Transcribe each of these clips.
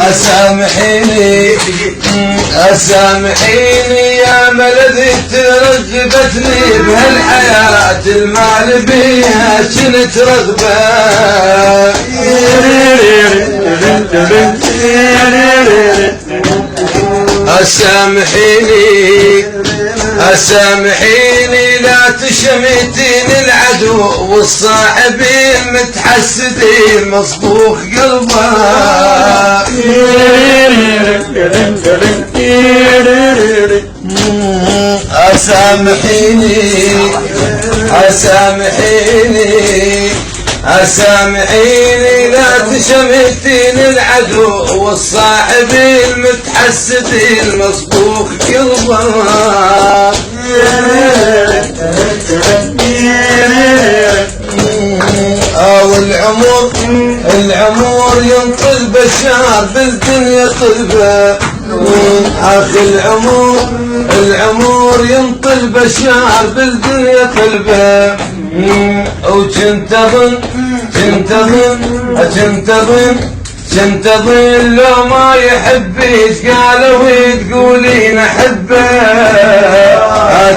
أسامحيني يا ملذي ترغبتني بهالحياة المال بيها كنت رغبة. أسامحيني لا تشمتين العدو والصاحبين متحسدين مصبوخ قلبه. أسامحيني لا تشمتين العدو والصاحبين متحسدين مصبوخ قلبه. العمر ينطل بشار بالدنيا طلبه. أخي العمر ينطل بشار بالدنيا طلبه. وكنت اظن لو ما يحبيش قالوا تقولين احبه.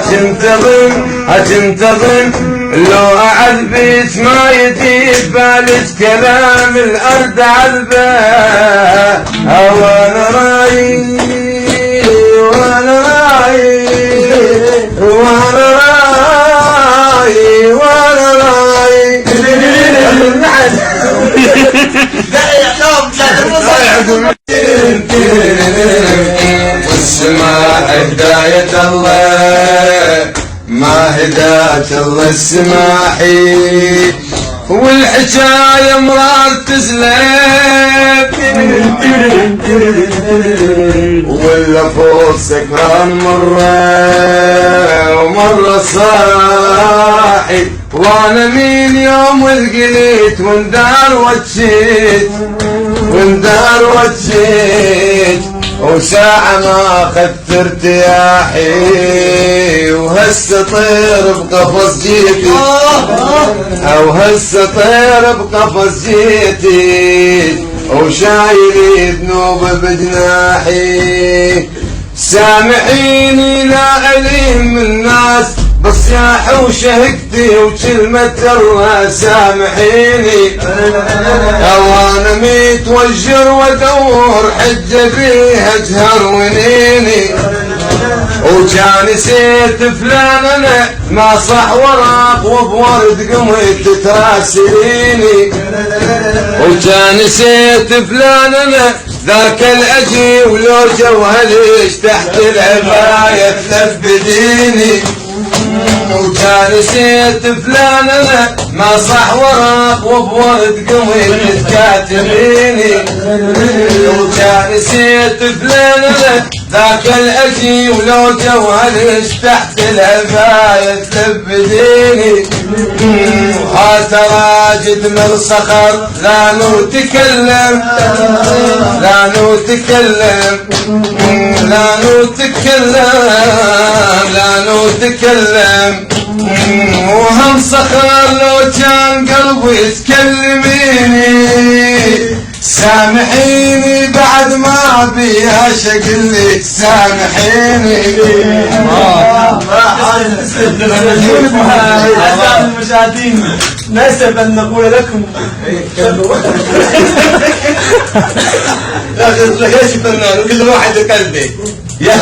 كنت اظن لو اعذبك ما يجي بالك كلام الارض عذبه. وانا رايي والسماء هداية الله ما هداية الله السماحي. والحكاية مرار تزلب ولا فوق سكران مرة صاحي. وانا من يوم القليت وندار وجيت وساعة ما اخذت ارتياحي. وهسه طير بقفص جيتي وشايلي ذنوب بجناحي. سامحيني لا أليم الناس بصياح وشهقتي وكلمة الله. سامحيني وانا متوجر وادور حجة فيها اجهر ونيني. وكان نسيت فلان انا ما صح ورق وبورد قمت تراسليني. وكان نسيت فلان انا ذاك الاجي ولو جوهلش تحت العباية تلبديني. وكان نسيت فلان انا ما صح ورق وبورد قمت تكاتبيني. وكان نسيت فلان انا ذاك الاجي ولو جوهلش تحت العباية تلبديني. وهات راجد من الصخر لا نتكلم وهم صخر لو كان قلبي تكلميني. سامحيني بعد ما بيها شقلك سامحيني. أعزائي المشاهدين نسب أن نقول لكم ليش فنان وكل واحد قلبي يا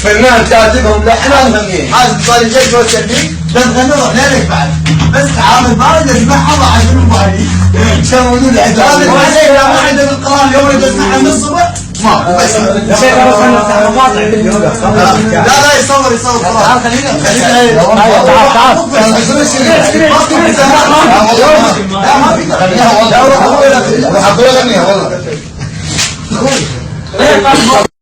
فنان كاتبهم لحنان همين حاسب طالب جيش وسبيك تغنى روح ليلك بعد بس تعامل معه نسمعها مع عشان مبالي يسوون العذاب هذا ما عنده بالقران اليوم يسمعها من الصبح ما بس لا يصور خلاص خلينا تعال لا ما في خليها والله